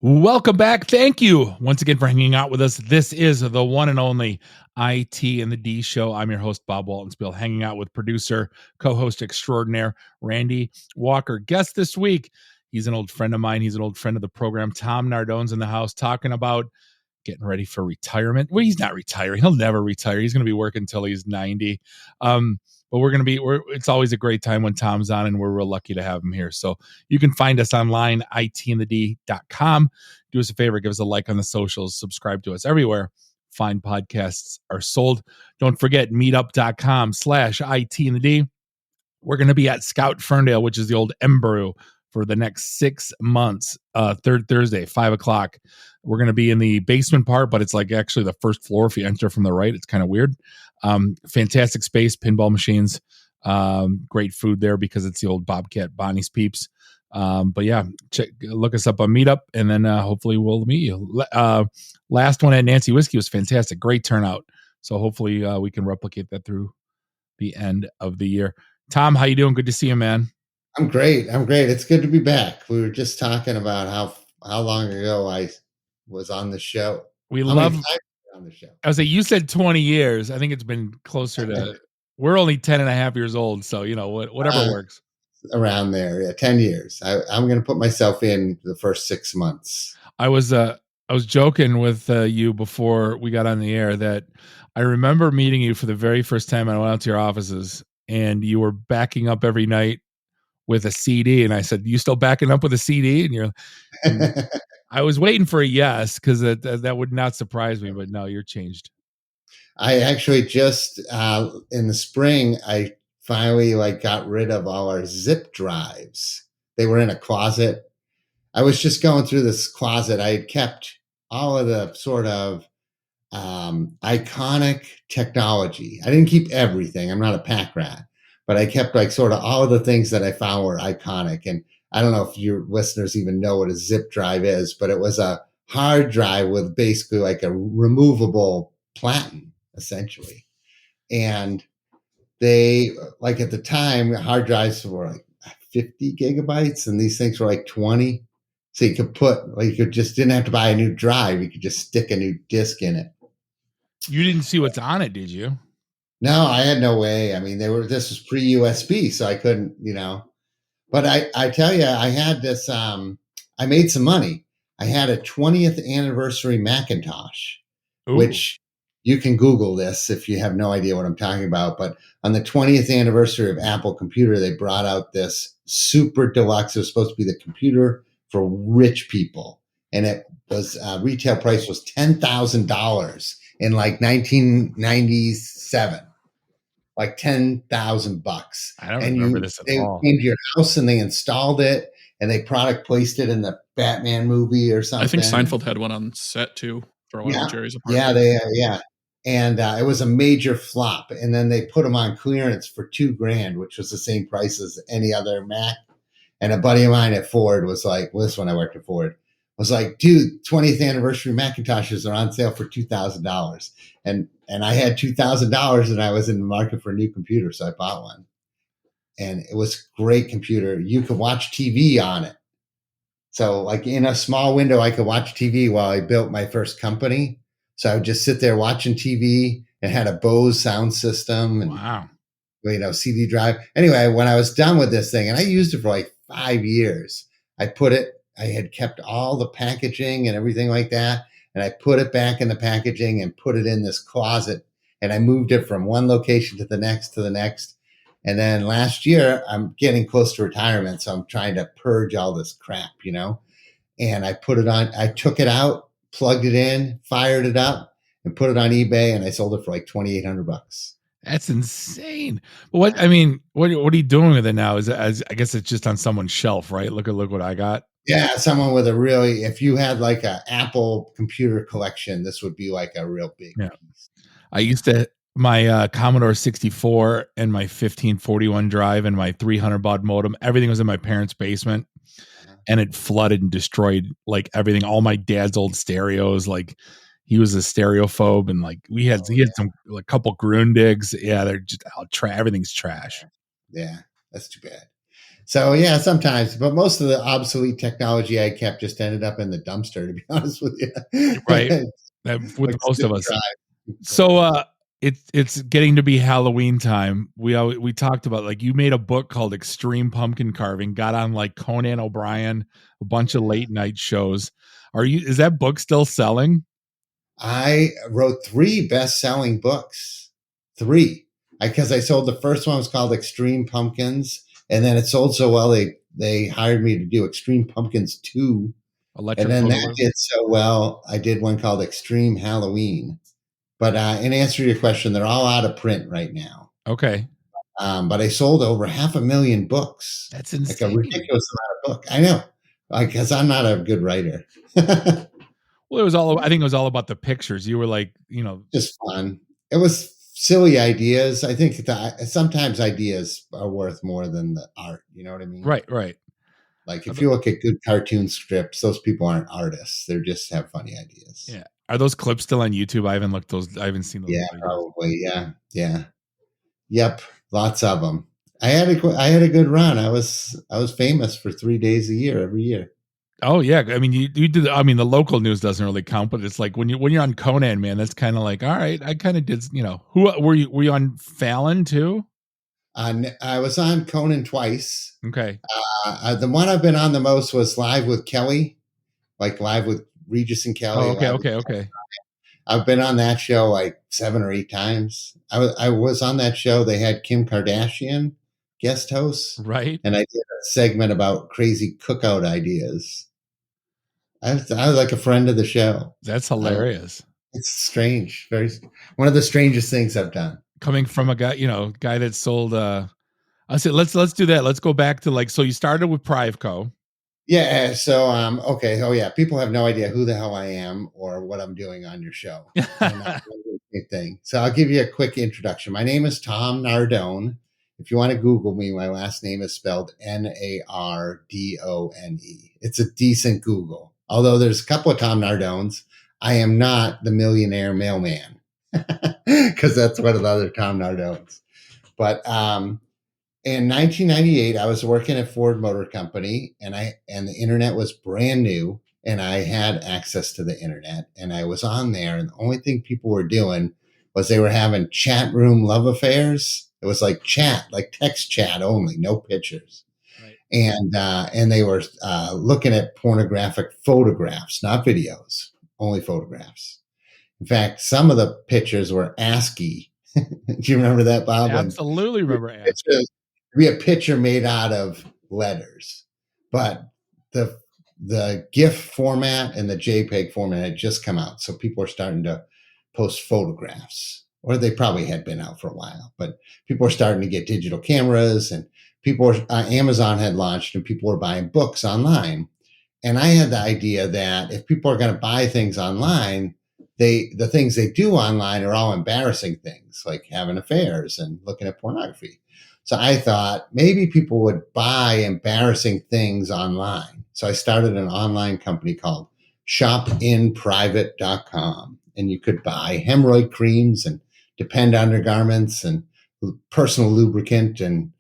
Welcome back. Thank you once again for hanging out with us. This is the one and only IT and the D show. I'm your host, Bob Waltonspiel, hanging out with producer, co-host extraordinaire, Randy Walker. Guest this week, he's an old friend of mine. He's an old friend of the program. Tom Nardone's in the house talking about getting ready for retirement. Well, he's not retiring. He'll never retire. He's going to be working until he's 90. But it's always a great time when Tom's on, and we're real lucky to have him here. So you can find us online, itandthed.com. Do us a favor, give us a like on the socials, subscribe to us everywhere fine podcasts are sold. Don't forget meetup.com/itandthed. We're going to be at Scout Ferndale, which is the old Embrew, for the next 6 months, third Thursday, 5:00. We're going to be in the basement part, but it's like actually the first floor. If you enter from the right, it's kind of weird. Fantastic space, pinball machines, great food there because it's the old Bobcat Bonnie's Peeps. But yeah, look us up on Meetup, and then hopefully we'll meet you. Last one at Nancy Whiskey was fantastic. Great turnout. So hopefully we can replicate that through the end of the year. Tom, how you doing? Good to see you, man. I'm great. It's good to be back. We were just talking about how long ago I was on the show. We How love many times on the show. I was like, you said 20 years. I think it's been closer to, we're only 10 and a half years old. So, whatever works. Around there. Yeah, 10 years. I'm going to put myself in the first 6 months. I was joking with you before we got on the air that I remember meeting you for the very first time. I went out to your offices and you were backing up every night with a CD. And I said, you still backing up with a CD? And I was waiting for a yes, because that would not surprise me, but no, you're changed. I actually just in the spring, I finally got rid of all our zip drives. They were in a closet. I was just going through this closet. I had kept all of the sort of iconic technology. I didn't keep everything. I'm not a pack rat, but I kept sort of all of the things that I found were iconic. And I don't know if your listeners even know what a zip drive is, but it was a hard drive with basically a removable platen, essentially. And they, at the time, hard drives were 50 gigabytes, and these things were 20. So you could just didn't have to buy a new drive. You could just stick a new disk in it. You didn't see what's on it, did you? No, I had no way. I mean, this was pre-USB, so I couldn't, But I tell you, I had this, I made some money. I had a 20th anniversary Macintosh, Ooh. which you can Google this if you have no idea what I'm talking about. But on the 20th anniversary of Apple Computer, they brought out this super deluxe. It was supposed to be the computer for rich people. And it was, retail price was $10,000 in 1997. $10,000. I don't remember this at all. They came to your house and they installed it, and they product placed it in the Batman movie or something. I think Seinfeld had one on set too for one of Jerry's apartment. Yeah. And it was a major flop. And then they put them on clearance for $2,000, which was the same price as any other Mac. And a buddy of mine at Ford was like, well, this one I worked at Ford, was like, dude, 20th anniversary Macintoshes are on sale for $2,000. And I had $2,000 and I was in the market for a new computer. So I bought one, and it was a great computer. You could watch TV on it. So in a small window, I could watch TV while I built my first company. So I would just sit there watching TV, and had a Bose sound system and wow. CD drive. Anyway, when I was done with this thing, and I used it for 5 years, I had kept all the packaging and everything like that. And I put it back in the packaging and put it in this closet. And I moved it from one location to the next. And then last year, I'm getting close to retirement. So I'm trying to purge all this crap, and I put it on, I took it out, plugged it in, fired it up, and put it on eBay. And I sold it for $2,800. That's insane. But what are you doing with it now? I guess it's just on someone's shelf, right? Look what I got. Yeah, someone with if you had a Apple computer collection, this would be a real big piece. I used to, my Commodore 64 and my 1541 drive and my 300 baud modem, everything was in my parents' basement, and it flooded and destroyed everything. All my dad's old stereos, he was a stereophobe, and he had some couple Grundigs. Yeah, they're just everything's trash. Yeah, that's too bad. So yeah, sometimes, but most of the obsolete technology I kept just ended up in the dumpster, to be honest with you. Right. With Like most still of us. try, So it's getting to be Halloween time. We talked about, like, you made a book called Extreme Pumpkin Carving, got on like Conan O'Brien, a bunch of late night shows. Is that book still selling? I wrote 3 best-selling books. 3. Because I sold the first one was called Extreme Pumpkins, and then it sold so well they hired me to do Extreme Pumpkins 2. And Electric then that Boogaloo? did so well, I did one called Extreme Halloween. But in answer to your question, they're all out of print right now. Okay. But I sold over 500,000 books. That's Like a insane. ridiculous amount of book. I know. Because I'm not a good writer. Well, I think it was all about the pictures. You were like, Just fun. It was silly ideas. I think that sometimes ideas are worth more than the art. You know what I mean? right. Like if you look at good cartoon strips, those people aren't artists. They just have funny ideas. Yeah. Are those clips still on YouTube? I haven't seen those. Yeah, probably. Yeah. Yep. Lots of them. I had a good run. I was famous for 3 days a year every year. Oh yeah, I mean you did. I mean the local news doesn't really count, but it's like when you're on Conan, man, that's kind of like, all right, I kind of did. Who were you? Were you on Fallon too? I was on Conan twice. Okay. The one I've been on the most was Live with Kelly, like Live with Regis and Kelly. Oh, okay. I've been on that show like 7 or 8 times. I was on that show. They had Kim Kardashian guest host, right? And I did a segment about crazy cookout ideas. I was like a friend of the show. That's hilarious. It's strange. One of the strangest things I've done. Coming from a guy that sold. I said, let's do that. Let's go back to so you started with Priveco. Yeah. So, okay. Oh, yeah. People have no idea who the hell I am or what I'm doing on your show. Thing. So I'll give you a quick introduction. My name is Tom Nardone. If you want to Google me, my last name is spelled Nardone. It's a decent Google. Although there's a couple of Tom Nardones, I am not the millionaire mailman because that's one of the other Tom Nardones. But in 1998, I was working at Ford Motor Company, and the internet was brand new, and I had access to the internet, and I was on there, and the only thing people were doing was they were having chat room love affairs. It was like chat, like text chat only, no pictures. Right. And they were looking at pornographic photographs, not videos, only photographs. In fact, some of the pictures were ASCII. Do you remember that, Bob? Absolutely remember ASCII. Be a picture made out of letters, but the GIF format and the JPEG format had just come out, so people were starting to post photographs, or they probably had been out for a while, but people were starting to get digital cameras, and Amazon had launched, and people were buying books online. And I had the idea that if people are going to buy things online, the things they do online are all embarrassing things, like having affairs and looking at pornography. So I thought maybe people would buy embarrassing things online. So I started an online company called shopinprivate.com. And you could buy hemorrhoid creams and Depend undergarments and personal lubricant and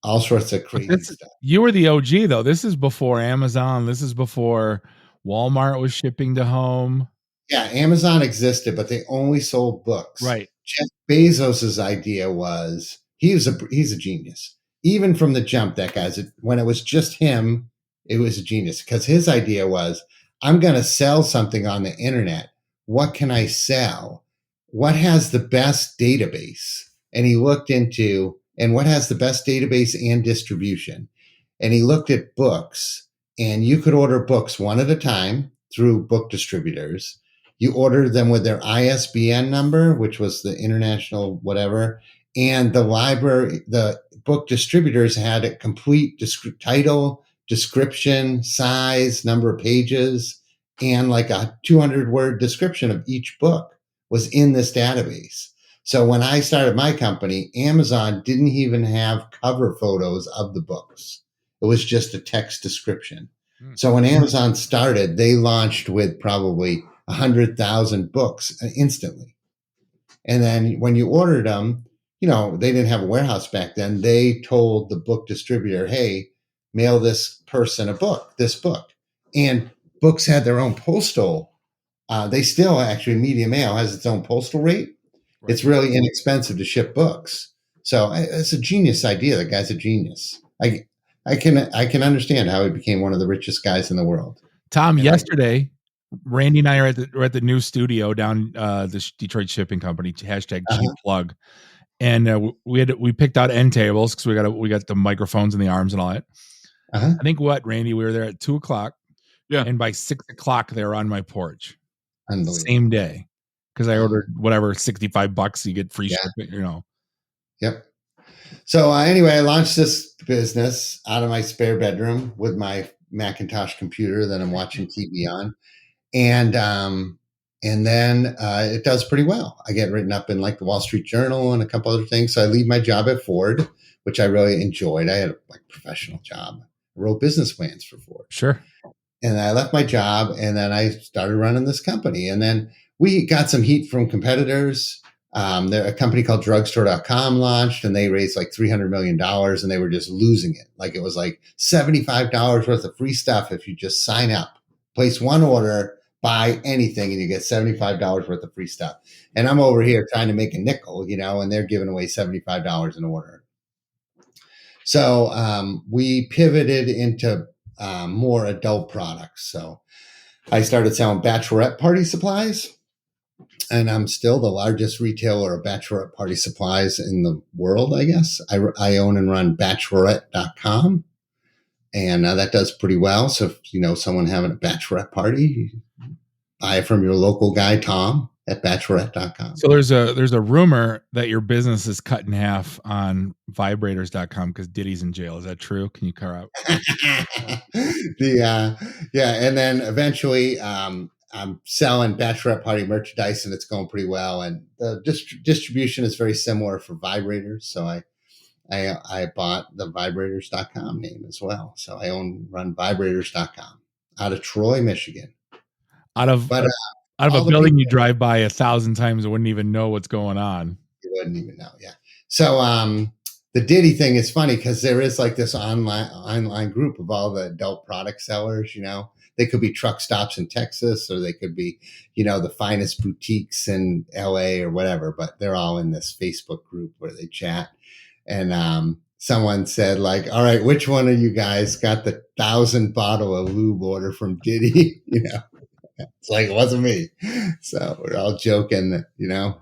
all sorts of crazy stuff. You were the OG, though. This is before Amazon. This is before Walmart was shipping to home. Yeah, Amazon existed, but they only sold books. Right. Jeff Bezos's idea was he's a genius. Even from the jump, that guy's when it was just him, it was a genius because his idea was, I'm going to sell something on the internet. What can I sell? What has the best database? And he looked into what has the best database and distribution. And he looked at books, and you could order books one at a time through book distributors. You ordered them with their ISBN number, which was the international whatever. And the book distributors had a complete title, description, size, number of pages, and like a 200-word description of each book was in this database. So when I started my company, Amazon didn't even have cover photos of the books. It was just a text description. So when Amazon started, they launched with probably 100,000 books instantly. And then when you ordered them, they didn't have a warehouse back then. They told the book distributor, hey, mail this person this book. And books had their own postal. They still actually, Media Mail has its own postal rate. Right. It's really inexpensive to ship books. So it's a genius idea. The guy's a genius. I can understand how he became one of the richest guys in the world. Tom, yesterday, Randy and I are at the new studio down the Detroit Shipping Company, hashtag cheap plug. And we picked out end tables because we got the microphones and the arms and all that. I think Randy, we were there at 2:00. Yeah. And by 6:00 they were on my porch. Same day. Because I ordered whatever, $65, you get free shipping, Yep. So anyway, I launched this business out of my spare bedroom with my Macintosh computer that I'm watching TV on. And then it does pretty well. I get written up in like the Wall Street Journal and a couple other things. So I leave my job at Ford, which I really enjoyed. I had a professional job. I wrote business plans for Ford. Sure. And I left my job and then I started running this company. And then we got some heat from competitors. A company called drugstore.com launched and they raised like $300 million and they were just losing it. Like it was like $75 worth of free stuff if you just sign up, place one order, buy anything, and you get $75 worth of free stuff. And I'm over here trying to make a nickel, and they're giving away $75 an order. So we pivoted into more adult products. So I started selling bachelorette party supplies. And I'm still the largest retailer of bachelorette party supplies in the world, I guess. I own and run bachelorette.com. And that does pretty well. So if you know someone having a bachelorette party, buy it from your local guy, Tom, at bachelorette.com. So there's a rumor that your business is cut in half on vibrators.com because Diddy's in jail. Is that true? Can you car out? And then eventually I'm selling bachelorette party merchandise and it's going pretty well. And the distribution is very similar for vibrators. So I bought the vibrators.com name as well. So I run vibrators.com out of Troy, Michigan. Out of a building you drive by 1,000 times and wouldn't even know what's going on. You wouldn't even know. Yeah. So the Diddy thing is funny because there is like this online group of all the adult product sellers, They could be truck stops in Texas or they could be, the finest boutiques in LA or whatever, but they're all in this Facebook group where they chat. And someone said like, all right, which one of you guys got the 1,000 bottle of lube order from Diddy? It's like, it wasn't me. So we're all joking that,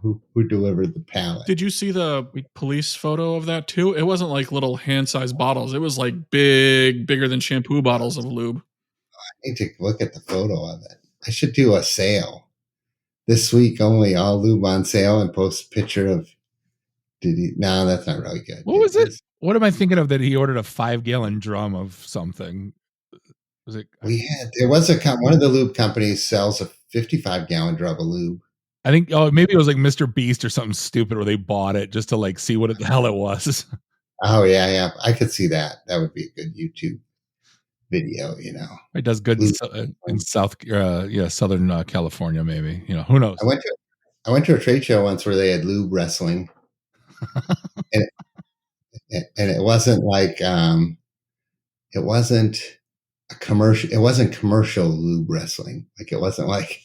who delivered the pallet. Did you see the police photo of that too? It wasn't like little hand-sized bottles. It was like bigger than shampoo bottles of lube. I need to look at the photo of it. I should do a sale this week only, all lube on sale, and post a picture of Diddy. No, that's not really good. What was it? What am I thinking of that he ordered a 5-gallon drum of something? Was it? There was one of the lube companies sells a 55-gallon drum of lube. I think, maybe it was like Mr. Beast or something stupid where they bought it just to like see what the hell it was. Oh yeah. I could see that. That would be a good YouTube video, It does good in Southern California, maybe. Who knows? I went to a trade show once where they had lube wrestling, and it wasn't like it wasn't a commercial. It wasn't commercial lube wrestling. Like it wasn't like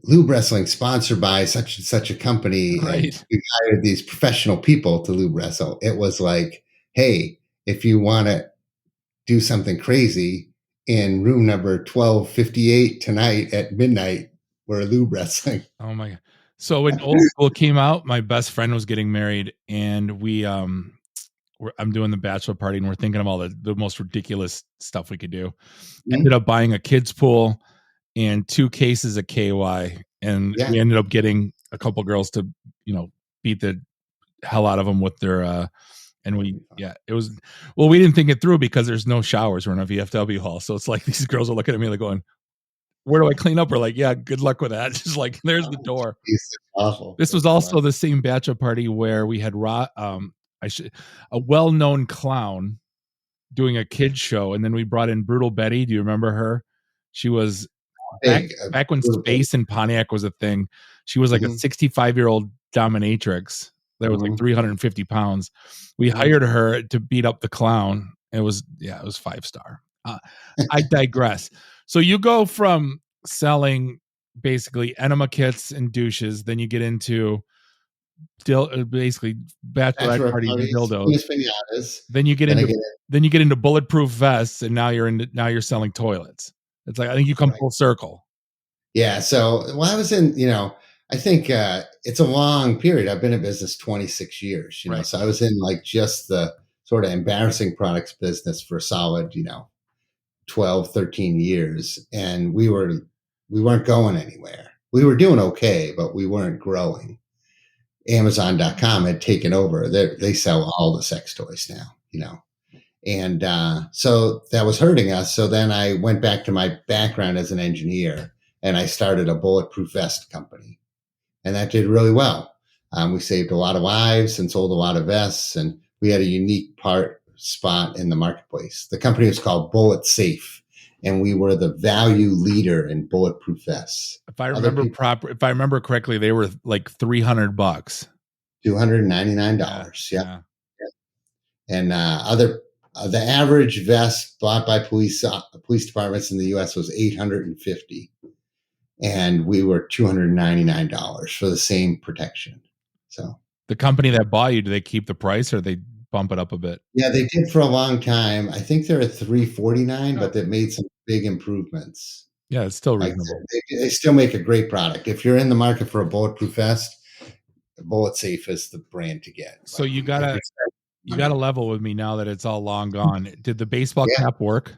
lube wrestling sponsored by such and such a company. Right. And we hired these professional people to lube wrestle. It was like, hey, if you want to do something crazy in room number 1258 tonight at midnight, we're lube wrestling. Oh my God. So when Old School came out, my best friend was getting married and I'm doing the bachelor party and we're thinking of all the most ridiculous stuff we could do. Mm-hmm. Ended up buying a kid's pool and 2 cases of KY. And we ended up getting a couple girls to, beat the hell out of them with their, we didn't think it through because there's no showers. We're in a VFW hall. So it's like, these girls are looking at me like going, where do I clean up? We're like, yeah, good luck with that. Just like, there's the door. Awful. This was also the same bachelor party where we had a well-known clown doing a kid's show. And then we brought in Brutal Betty. Do you remember her? She was back when space and Pontiac was a thing. She was like a 65-year-old dominatrix that was like 350 pounds. We hired her to beat up the clown. It was 5-star. I digress. So you go from selling basically enema kits and douches, then you get into basically bachelorette parties and dildos. Pinatas. Then you get into bulletproof vests, and now you're selling toilets. It's like I think you come full circle. Yeah. So I was in, I think it's a long period. I've been in business 26 years, Right. So I was in like just the sort of embarrassing products business for a solid, 12, 13 years. And we weren't going anywhere. We were doing okay, but we weren't growing. Amazon.com had taken over. They sell all the sex toys now, And so that was hurting us. So then I went back to my background as an engineer and I started a bulletproof vest company. And that did really well. We saved a lot of lives and sold a lot of vests. And we had a unique spot in the marketplace. The company was called Bullet Safe. And we were the value leader in bulletproof vests. If I remember correctly, they were like $300. $299. Yeah. And the average vest bought by police departments in the U.S. was $850, and we were $299 for the same protection. So the company that bought you, do they keep the price or they bump it up a bit? Yeah, they did for a long time. I think they're at $349, but they've made some big improvements. Yeah, it's still reasonable. They still make a great product. If you're in the market for a bulletproof vest, Bullet Safe is the brand to get. So you gotta level with me now that it's all long gone. Did the baseball cap work?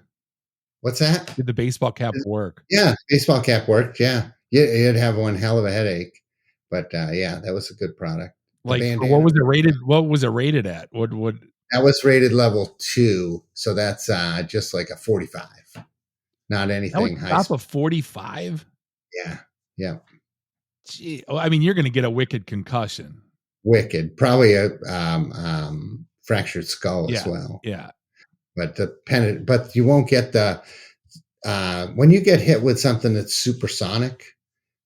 What's that? Did the baseball cap work? Yeah, baseball cap worked. Yeah, you'd have one hell of a headache, but that was a good product. Like, what was it rated? What was it rated at? What? That was rated level 2, so that's just like a 45. Not anything high. Top of 45. Yeah. Gee, I mean, you're going to get a wicked concussion. Wicked, probably a fractured skull as well. Yeah, but you won't get the when you get hit with something that's supersonic,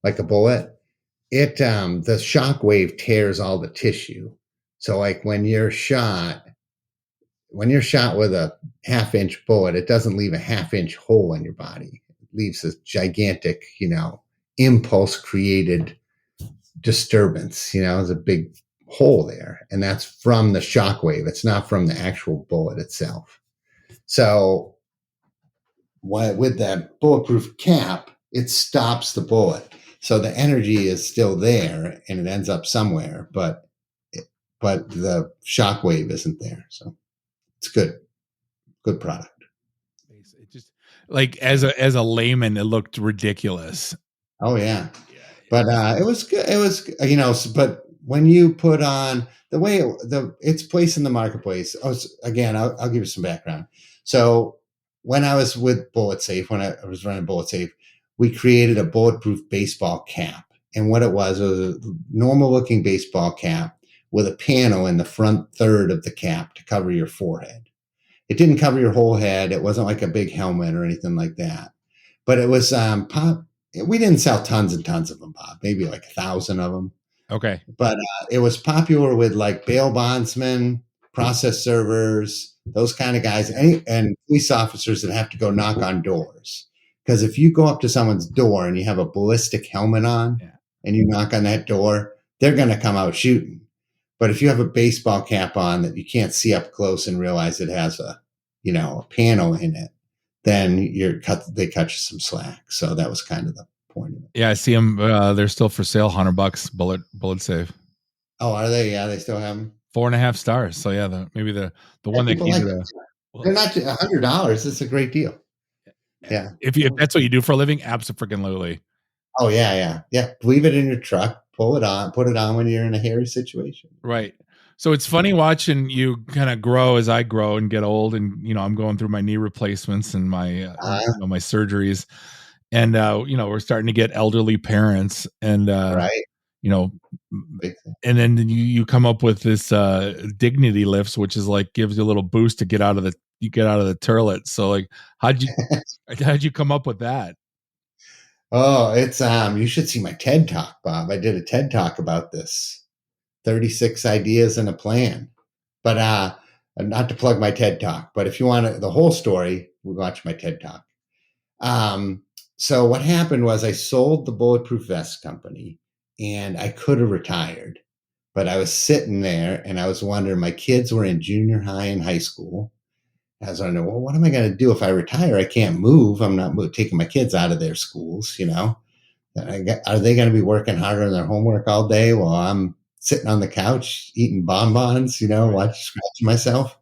like a bullet. The shock wave tears all the tissue. So like when you're shot with a 1/2-inch bullet, it doesn't leave a 1/2-inch hole in your body. It leaves this gigantic, impulse created disturbance, there's a big hole there. And that's from the shock wave. It's not from the actual bullet itself. So with that bulletproof cap, it stops the bullet. So the energy is still there and it ends up somewhere, but the shock wave isn't there. So it's good product. It just like as a layman, it looked ridiculous. Oh yeah. But it was good. It was, but when you put on the way its place in the marketplace, I'll give you some background. So when I was with Bullet Safe, when I was running Bullet Safe, we created a bulletproof baseball cap. And what it was a normal looking baseball cap with a panel in the front third of the cap to cover your forehead. It didn't cover your whole head. It wasn't like a big helmet or anything like that. But it was we didn't sell tons and tons of them, Bob, maybe like 1,000 of them. Okay. But it was popular with like bail bondsmen, process servers, those kind of guys, and police officers that have to go knock on doors. Because if you go up to someone's door and you have a ballistic helmet on and you knock on that door, they're going to come out shooting. But if you have a baseball cap on that you can't see up close and realize it has a panel in it, then they cut you some slack. So that was kind of the point of it. Yeah, I see them. They're still for sale, $100. Bullet Safe. Oh, are they? Yeah, they still have them. 4.5 stars. So yeah, maybe the one that came to they're not $100. It's a great deal. Yeah. If that's what you do for a living, absolutely. Oh yeah. Leave it in your truck. Pull it on. Put it on when you're in a hairy situation. Right. So it's funny watching you kind of grow as I grow and get old, and I'm going through my knee replacements and my my surgeries, and we're starting to get elderly parents, and right. And then you come up with this dignity lifts, which is like gives you a little boost to get out of the toilet. So like, how'd you come up with that? Oh, it's you should see my TED Talk, Bob. I did a TED Talk about this. 36 ideas and a plan. But not to plug my TED Talk, but if you want the whole story, watch my TED Talk. So what happened was I sold the Bulletproof Vest company and I could have retired, but I was sitting there and I was wondering, my kids were in junior high and high school. I was wondering, well, what am I going to do if I retire? I can't move. I'm not taking my kids out of their schools, Are they going to be working harder on their homework all day while I'm sitting on the couch eating bonbons, scratching myself?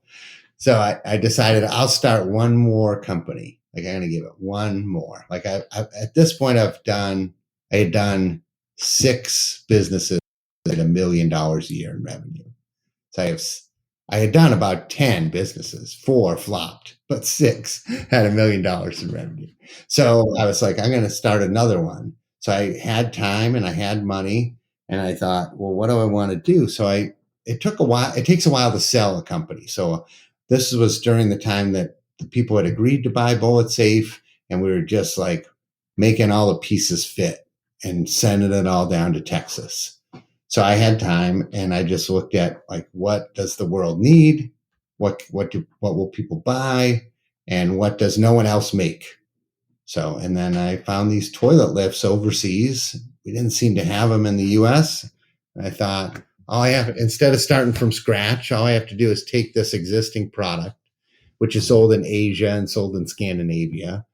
So I decided I'll start one more company. Like, I'm going to give it one more. Like at this point, I had done 6 businesses at $1 million a year in revenue. So I had done about 10 businesses, 4 flopped, but 6 had $1 million in revenue. So I was like, I'm going to start another one. So I had time and I had money and I thought, well, what do I want to do? So it took a while. It takes a while to sell a company. So this was during the time that the people had agreed to buy Bullet Safe, and we were just like making all the pieces fit and sending it all down to Texas. So I had time and I just looked at, like, what does the world need? What will people buy? And what does no one else make? So, and then I found these toilet lifts overseas. We didn't seem to have them in the US. And I thought, instead of starting from scratch, all I have to do is take this existing product, which is sold in Asia and sold in Scandinavia,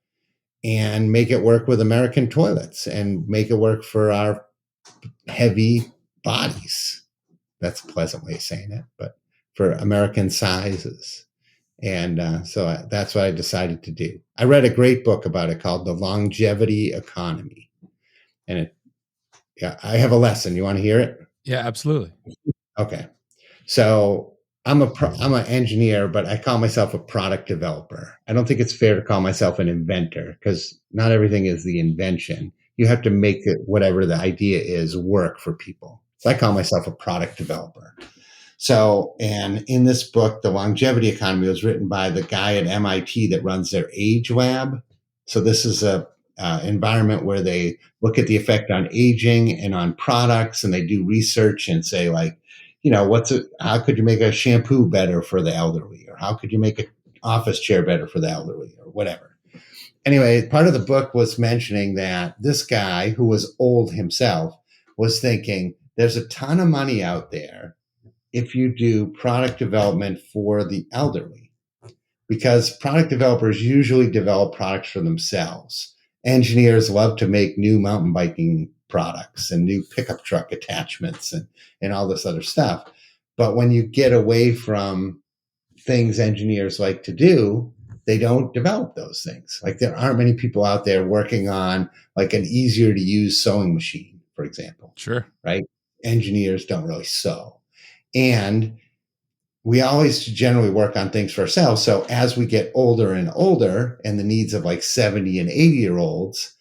and make it work with American toilets and make it work for our heavy bodies. That's a pleasant way of saying it, but for American sizes. And so that's what I decided to do. I read a great book about it called The Longevity Economy. And I have a lesson. You want to hear it? Yeah, absolutely. Okay. So I'm an engineer, but I call myself a product developer. I don't think it's fair to call myself an inventor, because not everything is the invention. You have to make it, whatever the idea is, work for people. So I call myself a product developer. So, and in this book, The Longevity Economy, was written by the guy at MIT that runs their age lab. So this is a environment where they look at the effect on aging and on products, and they do research and say, like, how could you make a shampoo better for the elderly? Or how could you make an office chair better for the elderly, or whatever? Anyway, part of the book was mentioning that this guy, who was old himself, was thinking there's a ton of money out there if you do product development for the elderly, because product developers usually develop products for themselves. Engineers love to make new mountain biking products and new pickup truck attachments and all this other stuff. But when you get away from things engineers like to do, they don't develop those things. Like, there aren't many people out there working on, like, an easier to use sewing machine, for example. Sure. Right? Engineers don't really sew. And we always generally work on things for ourselves. So as we get older and older, and the needs of like 70 and 80-year-olds,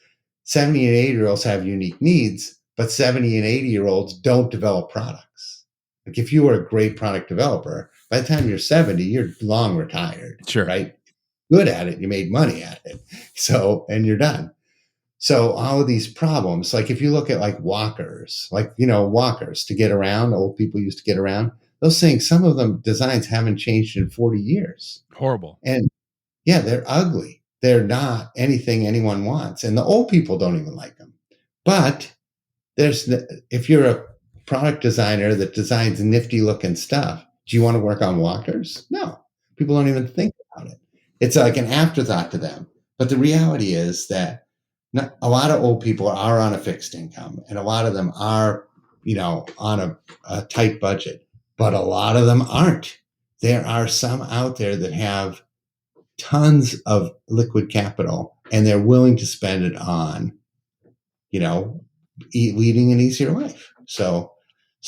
70 and 80-year-olds have unique needs, but 70 and 80-year-olds don't develop products. Like, if you were a great product developer, by the time you're 70, you're long retired. Sure. Right? Good at it. You made money at it. So, and you're done. So all of these problems, like if you look at like walkers, walkers to get around, old people used to get around, those things, some of them designs haven't changed in 40 years. Horrible. And yeah, they're ugly. They're not anything anyone wants. And the old people don't even like them. But if you're a product designer that designs nifty looking stuff, do you want to work on walkers? No, people don't even think about it. It's like an afterthought to them. But the reality is that a lot of old people are on a fixed income, and a lot of them are, on a tight budget, but a lot of them aren't. There are some out there that have tons of liquid capital, and they're willing to spend it on, leading an easier life. So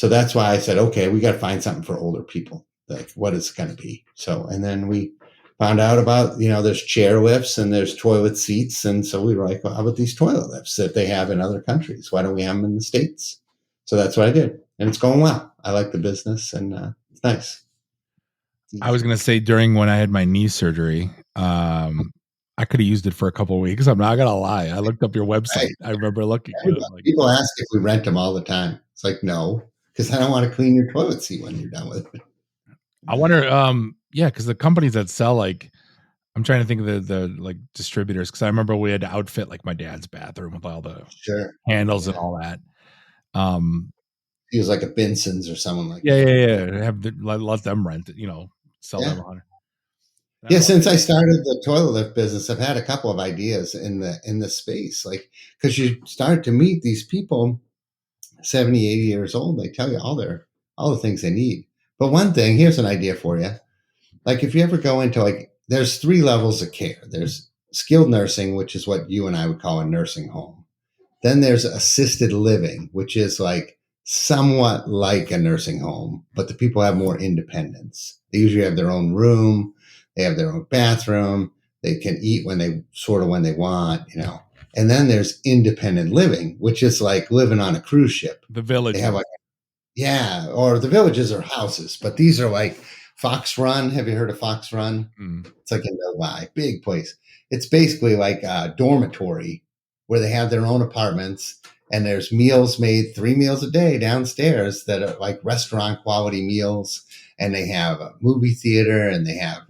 that's why I said, okay, we got to find something for older people. Like, what is it going to be? So, and then we found out about, there's chair lifts and there's toilet seats. And so we were like, well, how about these toilet lifts that they have in other countries? Why don't we have them in the States? So that's what I did. And it's going well. I like the business, and it's nice. I was going to say, during when I had my knee surgery, I could have used it for a couple of weeks. I'm not going to lie. I looked up your website. Right. I remember looking. People ask if we rent them all the time. It's like, no, because I don't want to clean your toilet seat when you're done with it. I wonder, yeah, because the companies that sell, like, I'm trying to think of the like distributors, because I remember we had to outfit like my dad's bathroom with all the Sure. handles and Yeah. all that. He was like a Benson's or someone like Yeah, that. yeah. Let them rent it, sell Yeah. them 100. Yeah, since I started the toilet lift business, I've had a couple of ideas in the space, like, because you start to meet these people 70, 80 years old, they tell you all the things they need. But one thing, here's an idea for you. Like, if you ever go into, like, there's 3 levels of care. There's skilled nursing, which is what you and I would call a nursing home. Then there's assisted living, which is like somewhat like a nursing home, but the people have more independence. They usually have their own room, they have their own bathroom, they can eat when they want. And then there's independent living, which is like living on a cruise ship. The Village. They have like, yeah, or the villages are houses, but these are like Fox Run. Have you heard of Fox Run? It's like in Novi, big place. It's basically like a dormitory where they have their own apartments, and there's meals made 3 meals a day downstairs that are like restaurant quality meals. And they have a movie theater, and they have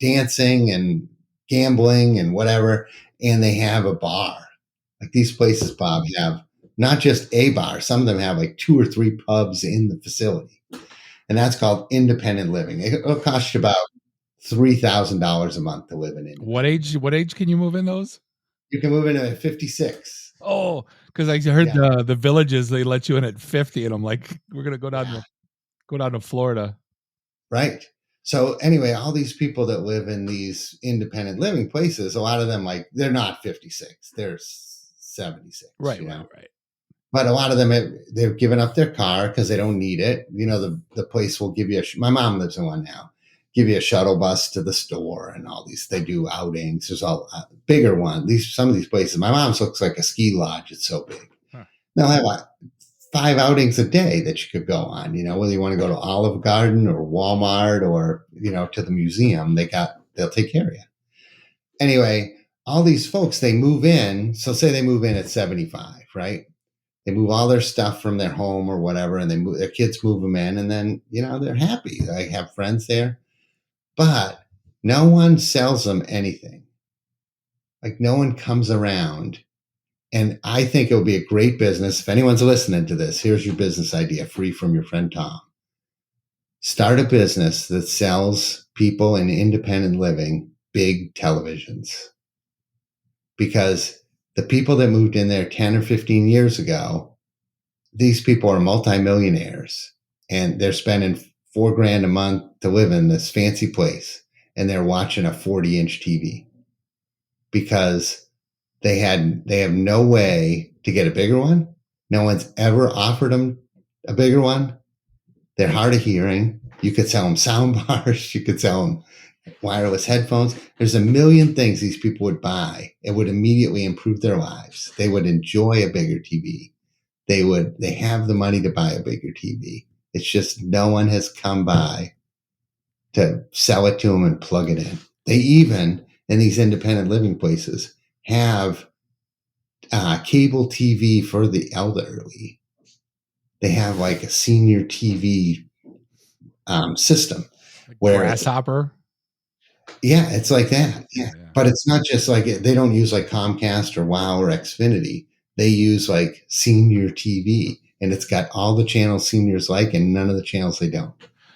dancing and gambling and whatever. And they have a bar. Like, these places, Bob, have not just a bar. Some of them have like 2 or 3 pubs in the facility. And that's called independent living. It'll cost you about $3,000 a month to live in it. What age can you move in those? You can move in at 56. Oh, because I heard the villages, they let you in at 50, and I'm like, we're gonna go down to Florida. Right. So anyway, all these people that live in these independent living places, a lot of them, like, they're not 56, they're 76. Right. But a lot of them, they've given up their car because they don't need it. The place will give you my mom lives in one now, give you a shuttle bus to the store and all these. They do outings. There's a bigger one. Some of these places, my mom's looks like a ski lodge. It's so big. Huh. They'll have 5 outings a day that you could go on, whether you want to go to Olive Garden or Walmart or, to the museum, they'll take care of you. Anyway, all these folks, they move in. So say they move in at 75, right? They move all their stuff from their home or whatever, and their kids move them in, and then, they're happy. They have friends there, but no one sells them anything. Like, no one comes around. And I think it would be a great business. If anyone's listening to this, here's your business idea, free from your friend Tom. Start a business that sells people in independent living big televisions. Because the people that moved in there 10 or 15 years ago, these people are multimillionaires, and they're spending $4,000 a month to live in this fancy place, and they're watching a 40-inch TV because they have no way to get a bigger one. No one's ever offered them a bigger one. They're hard of hearing. You could sell them sound bars. You could sell them wireless headphones. There's a million things these people would buy. It would immediately improve their lives. They would enjoy a bigger TV. They have the money to buy a bigger TV. It's just no one has come by to sell it to them and plug it in. They even, in these independent living places, have cable TV for the elderly. They have like a senior TV system, like where Grasshopper. Yeah, it's like that. Yeah. But it's not just like they don't use like Comcast or WoW or Xfinity. They use like senior TV, and it's got all the channels seniors like and none of the channels they don't.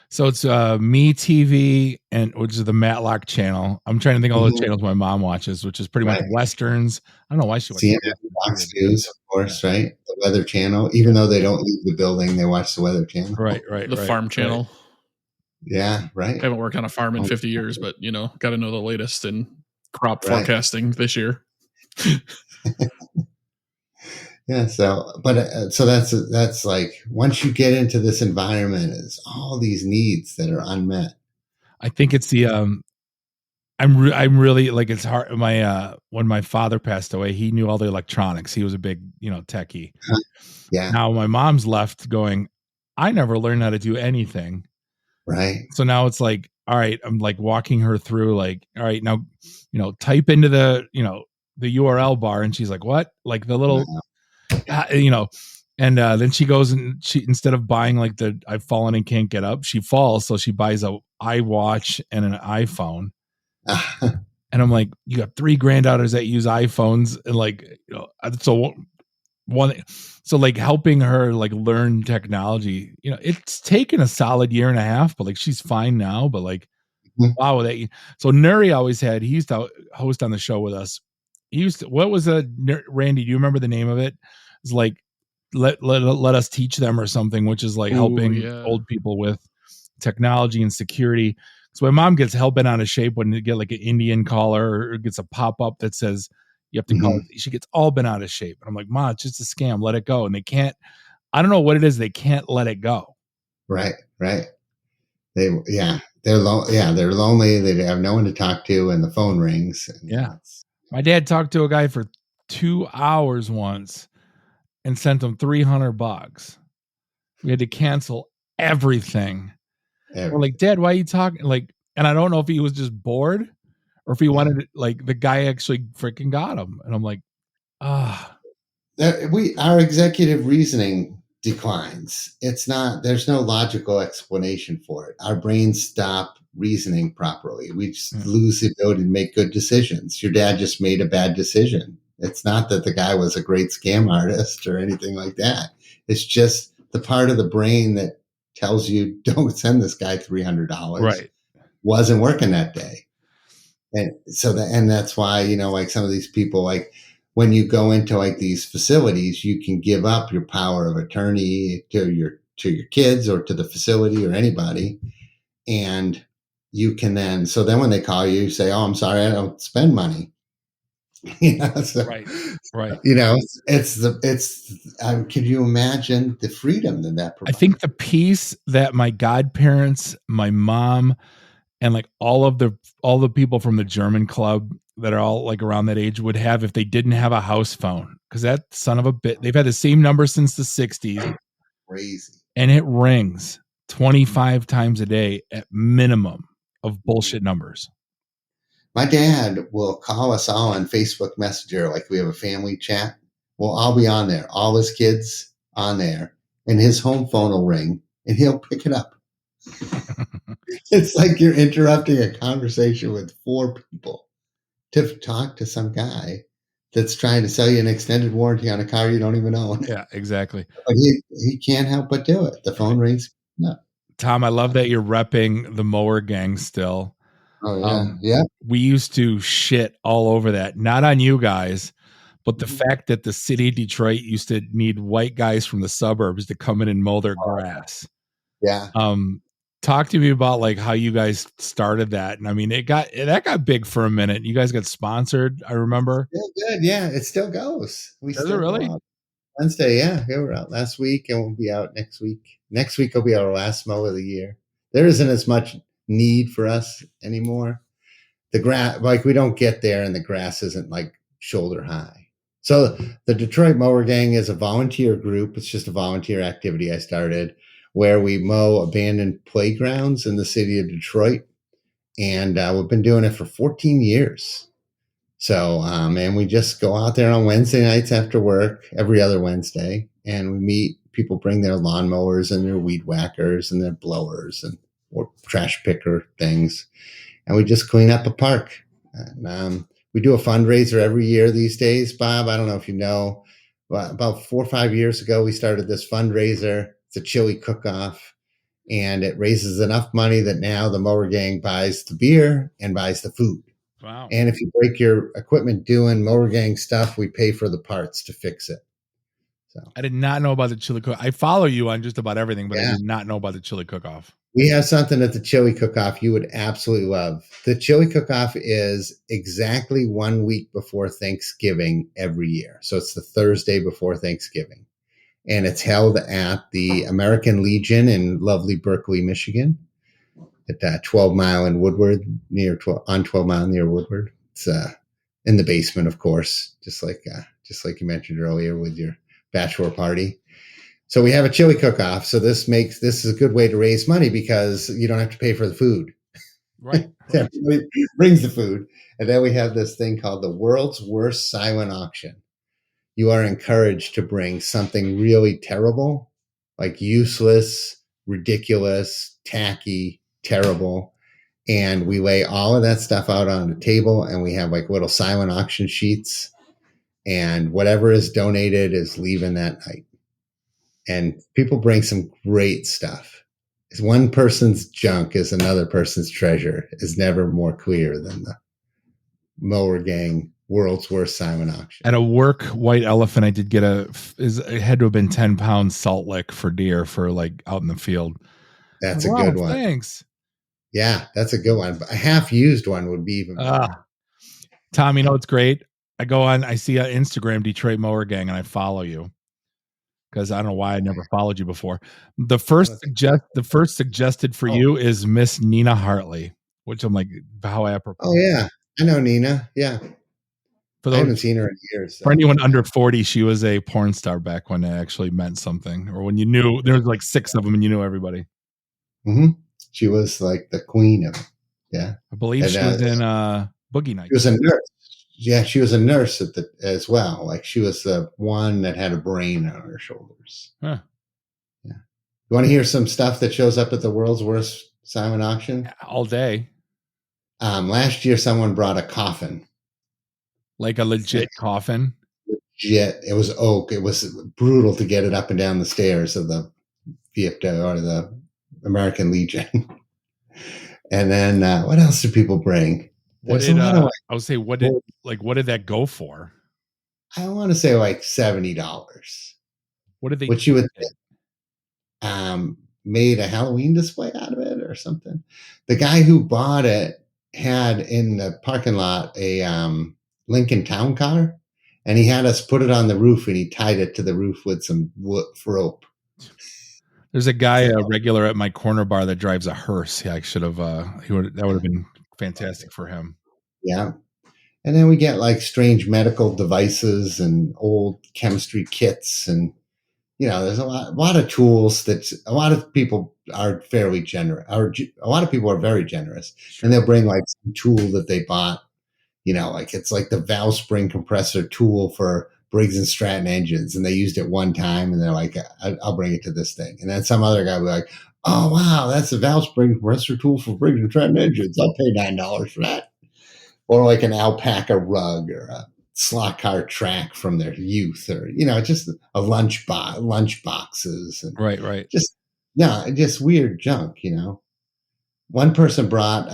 So it's Me TV, which is the Matlock channel. I'm trying to think of all the channels my mom watches, which is pretty much Westerns. I don't know why she watches Fox News, of course, right? The Weather Channel. Even though they don't leave the building, they watch the Weather Channel. Right. The Farm Channel. Yeah, right. I haven't worked on a farm in 50 years, but got to know the latest in crop forecasting this year. Yeah. So that's like, once you get into this environment, it's all these needs that are unmet. I think it's the I'm really like, it's hard. When my father passed away, he knew all the electronics. He was a big techie. Yeah. Now my mom's left going, I never learned how to do anything. Right. So now it's like, all right, I'm like walking her through, like, all right, now, type into the URL bar. And she's like, what? Like the little, And then she goes and she, instead of buying like the I've fallen and can't get up, she falls. So she buys a iWatch and an iPhone. And I'm like, you got 3 granddaughters that use iPhones, and like, you know, so one, so like helping her like learn technology, you know, it's taken a solid year and a half, but like she's fine now. But like, wow, that so Nuri always had, he used to host on the show with us. He used to, what was a Randy? Do you remember the name of it? It's like let us teach them or something, which is like helping old people with technology and security. So my mom gets hell bent out of shape when you get like an Indian caller or gets a pop up that says you have to call. She gets all bent out of shape, and I'm like, "Ma, it's just a scam. Let it go." And they can't. I don't know what it is. They can't let it go. Right. They're lonely. They have no one to talk to, and the phone rings. And my dad talked to a guy for 2 hours once and sent him $300. We had to cancel everything. We're like, Dad, why are you talking? Like, and I don't know if he was just bored or if he wanted to, like, the guy actually freaking got him. And I'm like, our executive reasoning declines. It's not, there's no logical explanation for it. Our brains stop reasoning properly. We just lose the ability to make good decisions. Your dad just made a bad decision. It's not that the guy was a great scam artist or anything like that. It's just the part of the brain that tells you don't send this guy $300 wasn't working that day. And so that's why, you know, like some of these people, like when you go into like these facilities, you can give up your power of attorney to your kids or to the facility or anybody. And you can then, so then when they call you, say, "Oh, I'm sorry, I don't spend money." You know, so, right. You know, can you imagine the freedom that provides? I think the peace that my godparents, my mom, and like all the people from the German club that are all like around that age would have if they didn't have a house phone. Because that son of a bit, they've had the same number since the 60s. Crazy. And it rings 25 times a day at minimum of bullshit numbers. My dad will call us all on Facebook Messenger, like we have a family chat. We'll all be on there, all his kids on there, and his home phone will ring, and he'll pick it up. It's like you're interrupting a conversation with 4 people to talk to some guy that's trying to sell you an extended warranty on a car you don't even own. Yeah, exactly. But he can't help but do it. The phone rings. No. Tom, I love that you're repping the Mower gang still. Oh, yeah. We used to shit all over that. Not on you guys, but the fact that the city of Detroit used to need white guys from the suburbs to come in and mow their grass. Yeah. Talk to me about like how you guys started that. And I mean, that got big for a minute. You guys got sponsored, I remember. Still good. Yeah, it still goes. Does it really? Wednesday, yeah. We were out last week and we'll be out next week. Next week will be our last mow of the year. There isn't as much need for us anymore. The grass, like we don't get there and the grass isn't like shoulder high. So the Detroit Mower Gang is a volunteer group. It's just a volunteer activity I started where we mow abandoned playgrounds in the city of Detroit. And we've been doing it for 14 years. So, and we just go out there on Wednesday nights after work, every other Wednesday, and we meet. People bring their lawnmowers and their weed whackers and their blowers and or trash picker things, and we just clean up a park. And we do a fundraiser every year these days, Bob. I don't know if you know, but about 4 or 5 years ago, we started this fundraiser. It's a chili cook-off, and it raises enough money that now the Mower Gang buys the beer and buys the food. Wow. And if you break your equipment doing Mower Gang stuff, we pay for the parts to fix it. So I did not know about the chili cook. I follow you on just about everything, but I did not know about the chili cook-off. We have something at the chili cook-off you would absolutely love. The chili cook-off is exactly 1 week before Thanksgiving every year. So it's the Thursday before Thanksgiving. And it's held at the American Legion in lovely Berkeley, Michigan. At 12 Mile in Woodward, on 12 Mile near Woodward. It's in the basement, of course, just like you mentioned earlier with your bachelor party. So we have a chili cook-off. So this is a good way to raise money because you don't have to pay for the food. Right. Everybody brings the food. And then we have this thing called the world's worst silent auction. you are encouraged to bring something really terrible, like useless, ridiculous, tacky, terrible. And we lay all of that stuff out on the table, and we have like little silent auction sheets, and whatever is donated is leaving that night. And people bring some great stuff. One person's junk is another person's treasure is never more clear than the Mower Gang world's worst silent auction. At a work white elephant, I did get it had to have been 10 pounds salt lick for deer for like out in the field. That's a good one. Thanks. Yeah, that's a good one. But a half used one would be even better. Tom, you know what's great? I go on, I see on Instagram Detroit Mower Gang, and I follow you because I don't know why I never followed you before. The first suggested for you is Miss Nina Hartley, which I'm like, how apropos. Oh yeah, I know Nina. Yeah, I haven't seen her in years. For anyone under 40, she was a porn star back when it actually meant something, or when you knew there was like 6 of them and you knew everybody. Mm-hmm. She was like the queen of, yeah. I believe she was in Boogie Nights. She was a nurse. Yeah, she was a nurse as well. Like she was the one that had a brain on her shoulders. Huh. Yeah. You want to hear some stuff that shows up at the world's worst silent auction? All day. Last year, someone brought a coffin. Like a legit coffin? Legit. It was oak. It was brutal to get it up and down the stairs of the VFW or the American Legion. And then what else do people bring? What did I would say? What did that go for? I want to say like $70. What did they? Which you would think, made a Halloween display out of it or something. The guy who bought it had in the parking lot a Lincoln Town Car, and he had us put it on the roof, and he tied it to the roof with some rope. There's a guy, a regular at my corner bar that drives a hearse. I should have. That would have been fantastic for him. Yeah. And then we get like strange medical devices and old chemistry kits. And, you know, there's a lot of tools that a lot of people are fairly generous. A lot of people are very generous. Sure. And they'll bring like some tool that they bought, you know, like it's like the valve spring compressor tool for Briggs and Stratton engines. And they used it one time and they're like, I'll bring it to this thing. And then some other guy will be like, oh, wow, that's a valve spring compressor tool for Briggs and Stratton engines. I'll pay $9 for that. Or like an alpaca rug or a slot car track from their youth, or, you know, just a lunch boxes. And right. Just weird junk, you know. One person brought,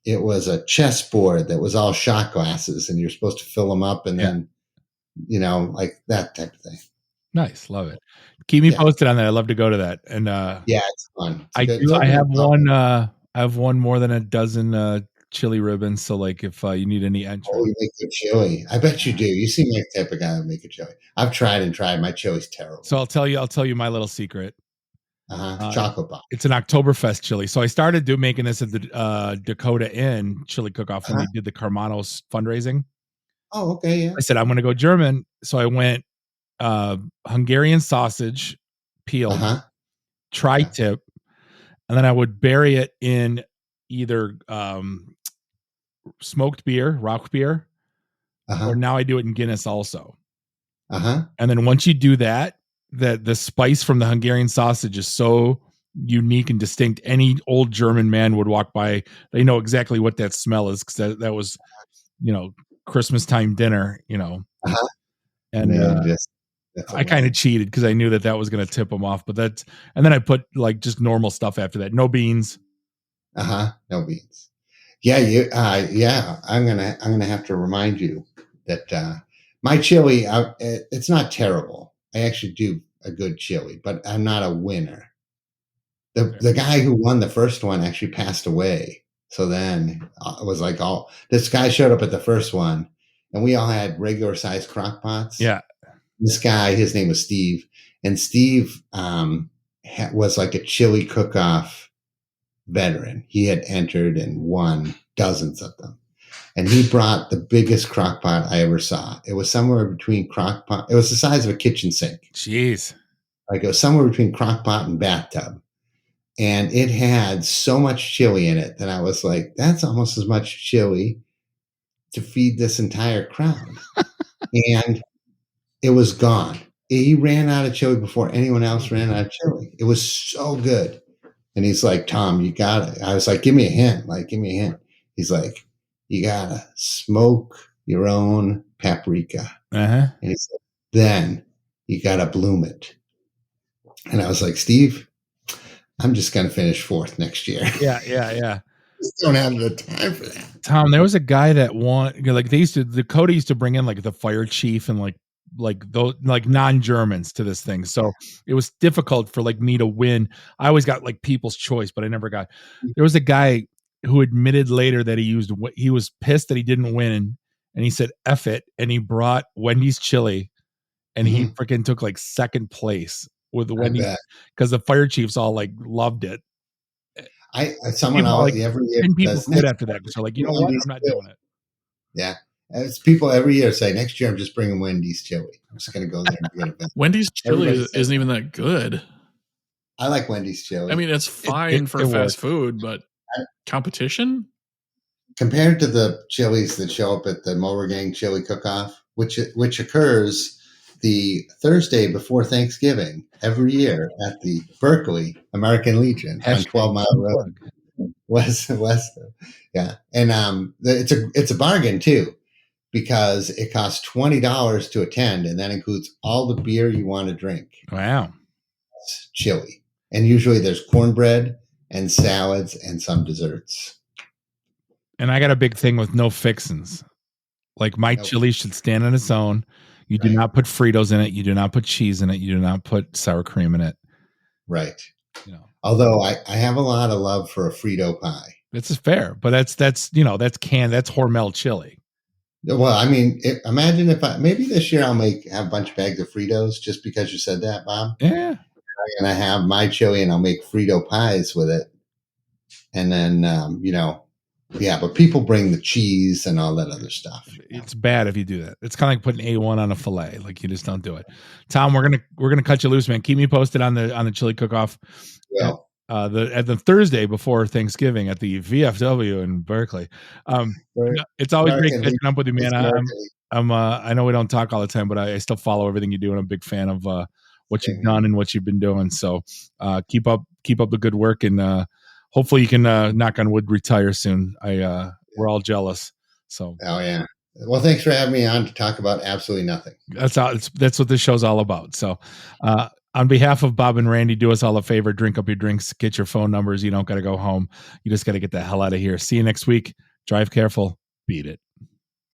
it was a chessboard that was all shot glasses, and you're supposed to fill them up and then, you know, like that type of thing. Nice. Love it. Keep me posted on that. I'd love to go to that. And it's fun. I have one more than a dozen chili ribbons. So like if you need any entry. Oh, you make good chili. I bet you do. You seem like the type of guy that make a chili. I've tried. My chili's terrible. So I'll tell you my little secret. Chocolate box. It's an Oktoberfest chili. So I started making this at the Dakota Inn chili cook-off when they did the Carmanos fundraising. Oh, okay. Yeah. I said, I'm going to go German. So I went Hungarian sausage peeled, tri-tip, and then I would bury it in either smoked beer, rock beer, or now I do it in Guinness also. And then once you do that, the spice from the Hungarian sausage is so unique and distinct. Any old German man would walk by, they know exactly what that smell is, because that was, you know, Christmas time dinner, you know. And I kind of cheated because I knew that was going to tip them off. But and then I put like just normal stuff after that. No beans. No beans. Yeah, I'm gonna have to remind you that my chili, it's not terrible. I actually do a good chili, but I'm not a winner. The guy who won the first one actually passed away. So then it was like this guy showed up at the first one, and we all had regular sized crock pots. Yeah. This guy, his name was Steve, and Steve was like a chili cook-off veteran. He had entered and won dozens of them. And he brought the biggest crock pot I ever saw. It was somewhere between crock pot. It was the size of a kitchen sink. Jeez. Like it was somewhere between crock pot and bathtub. And it had so much chili in it that I was like, that's almost as much chili to feed this entire crowd. And it was gone. He ran out of chili before anyone else ran out of chili. It was so good. And he's like, Tom, you got it. I was like, give me a hint. Like, give me a hint. He's like, you gotta smoke your own paprika. Uh-huh. And he said, then you gotta bloom it. And I was like, Steve, I'm just gonna finish fourth next year. Yeah. Just don't have the time for that. Tom, there was a guy that Dakota used to bring in like the fire chief and like those like non-Germans to this thing. So it was difficult for like me to win. I always got like people's choice, but I never got. There was a guy who admitted later that he was pissed that he didn't win, and he said F it, and he brought Wendy's chili, and he freaking took like second place with the Wendy's because the fire chiefs all like loved it. Someone like every year 10 people quit after that because they're like, you know what, I'm not doing it. Yeah. It's people every year say, next year I'm just bringing Wendy's chili. I'm just going to go there and get it. Wendy's chili isn't even that good. I like Wendy's chili. I mean, it's fine for fast food, but competition? Compared to the chilies that show up at the Mower Gang Chili Cook-Off, which occurs the Thursday before Thanksgiving every year at the Berkeley American Legion on 12 Mile Road. West. Yeah. And it's a bargain too, because it costs $20 to attend, and that includes all the beer you want to drink. Wow. It's chili. And usually there's cornbread and salads and some desserts. And I got a big thing with no fixins. Like my chili should stand on its own. You do not put Fritos in it. You do not put cheese in it. You do not put sour cream in it. Right. Although I have a lot of love for a Frito pie. This is fair, but that's canned. That's Hormel chili. Well, I mean, imagine if maybe this year I'll have a bunch of bags of Fritos just because you said that, Bob. Yeah. And I have my chili and I'll make Frito pies with it. And then, but people bring the cheese and all that other stuff. It's bad if you do that. It's kind of like putting A1 on a filet. Like, you just don't do it. Tom, we're gonna cut you loose, man. Keep me posted on the chili cook-off. Yeah. At the Thursday before Thanksgiving at the VFW in Berkeley. It's always great catching up with you, man. I know we don't talk all the time, but I still follow everything you do, and I'm a big fan of what you've done and what you've been doing. So keep up the good work, and hopefully you can knock on wood retire soon. We're all jealous. So yeah. Well, thanks for having me on to talk about absolutely nothing. That's what this show's all about. So on behalf of Bob and Randy, do us all a favor, drink up your drinks, get your phone numbers. You don't got to go home. You just got to get the hell out of here. See you next week. Drive careful. Beat it.